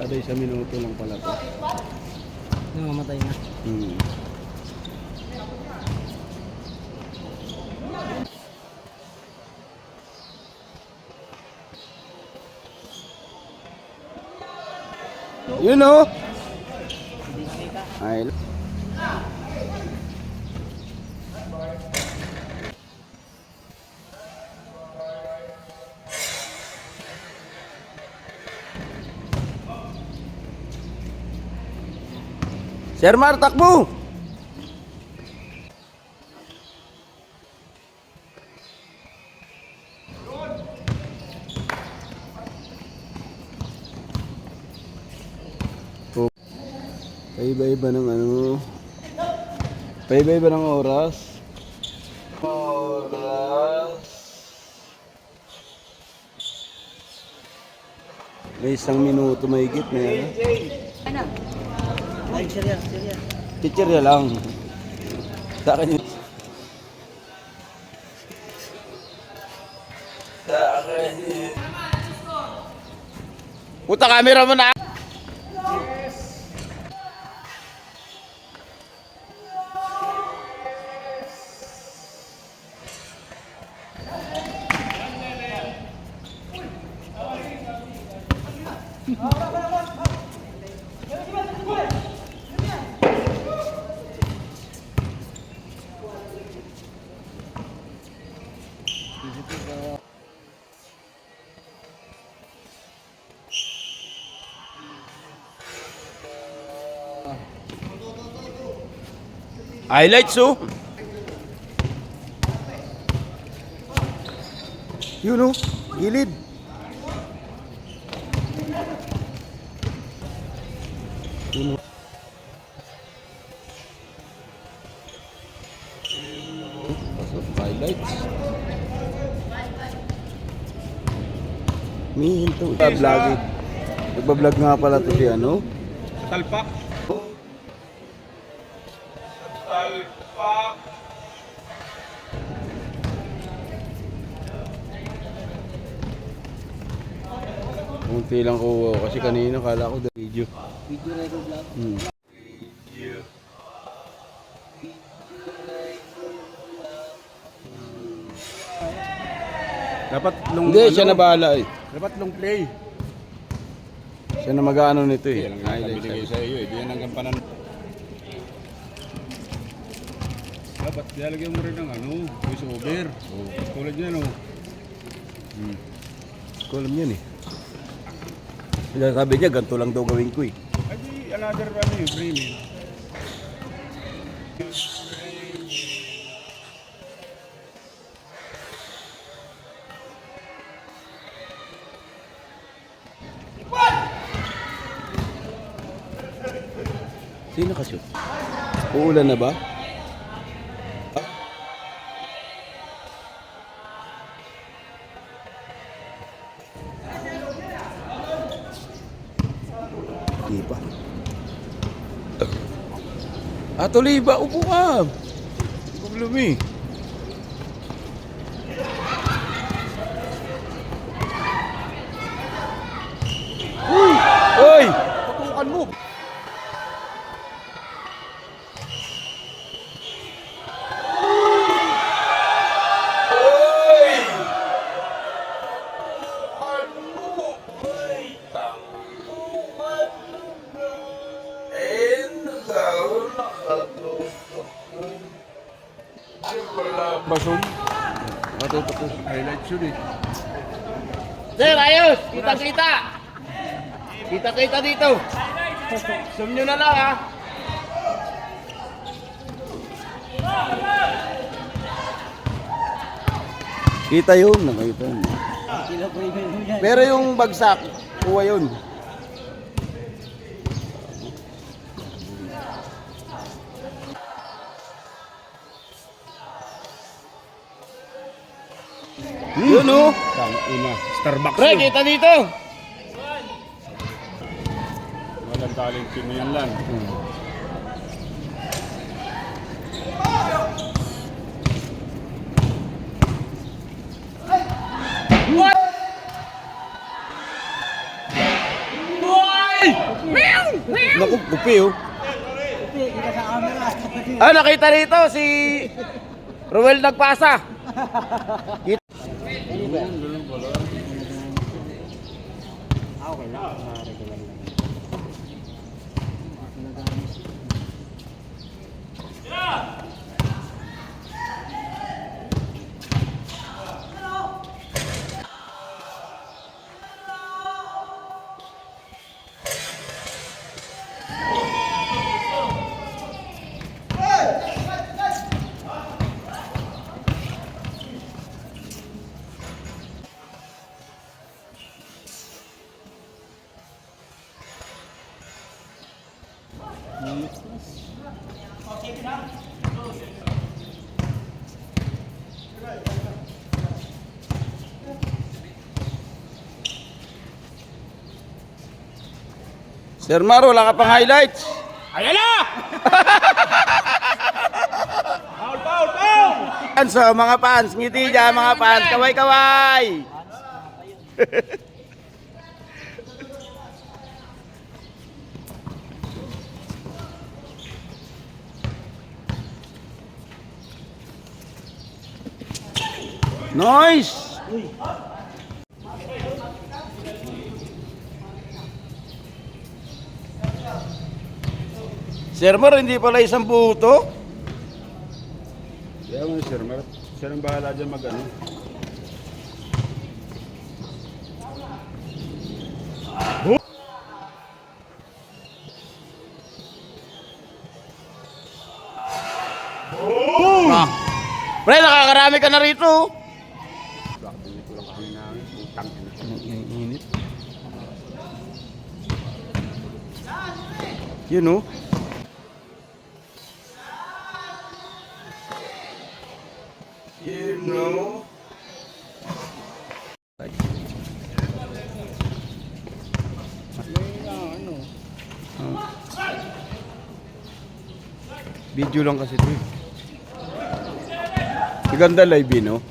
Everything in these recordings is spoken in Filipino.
Kada isang minuto lang pala to. Namamatay na. You know? Ay. Sir Mar, takbo! Paiba-iba ng ano. Paiba-iba ng oras. May isang minuto mahigit na yan. Ano? Ay, seriya. Chichirya lang. Sa akin yun. Puta, camera mo na! Highlights, oh. Yun, oh. Gilid. Yun, oh. Highlights. May hinto. Nagbablog nga pala to si ano. Talpak. Munti lang ko kasi kanina kala ko video. Video record lang. Dapat long Hindi, siya na bahala eh. Dapat long play. Siya na mag-ano nito eh. Yan ang binigay sa iyo eh. Diyan ang gampanan. Dapat lalagyan mo rin ng ano, voice over. Tulad niyan oh. Ko alam yan eh. Sabi niya, ganito lang daw gawin ko eh. Ay di another ano yung framing. Sino ka-shoot? Uulan na ba? Di pa. Tuloy ba? Upo ka. Problem eh. Uy! Patukan mo! Basol. Matuto ko. Highlights yun eh. Sir, ayos! Kita-kita! Kita-kita dito! Zoom nyo na lang, ha? Kita yun. Nakita yun. Pero yung bagsak, kuha yun. Yun o. Tangina. Starbucks Pre, yun. kita dito! Walang galing team yan lang. Boy! Upi, oh. Kita sa camera. Ah, nakita rito si Ruel nagpasa. Okay lang. Regular lang. Sir Mar, wala ka pang highlights. Ayan na! Foul, foul, foul! Fans, oh, mga fans, ngiti dyan mga fans, kaway-kaway. Nice! Sir Mar, hindi pala isang buto. Kaya mo, Sir Mar. Siya nang bahala dyan mag-ano. Ah. Pre, nakakarami ka na rito. Bakit ko lang kami na utang. Init. Yun, oh. You know. Video lang kasi ito eh. Maganda live eh, no?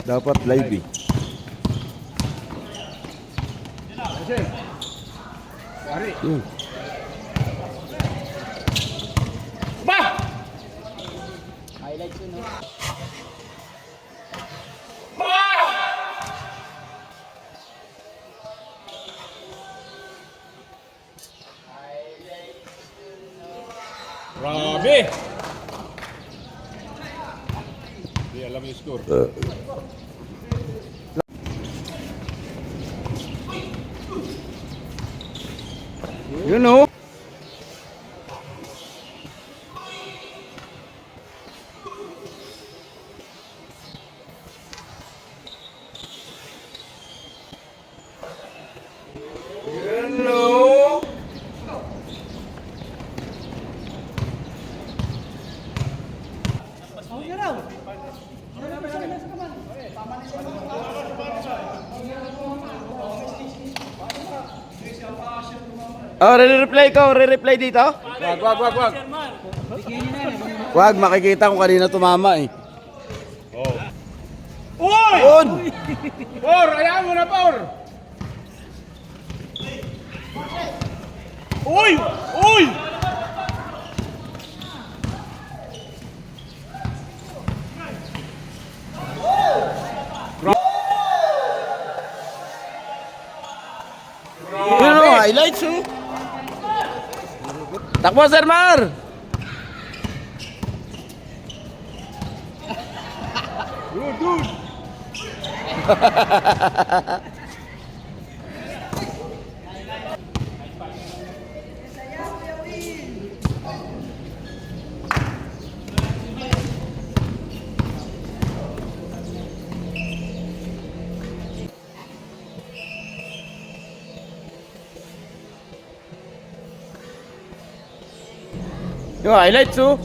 Dapat live eh. Kasi, pare. Yun. Ba! Highlights yun, no? Grabe! Hindi alam yung score. Yun, oh. Yun, oh. Oh, re-replay ko, re-replay dito. Wag. Wag, makikita ko kanina tumama eh. Oh. Uy! Yun! Por! Ayaw mo na, Por! Uy! Uy! Yun, oh, highlights oh. Takbo, Sir Mar! Good! Yung highlights oh.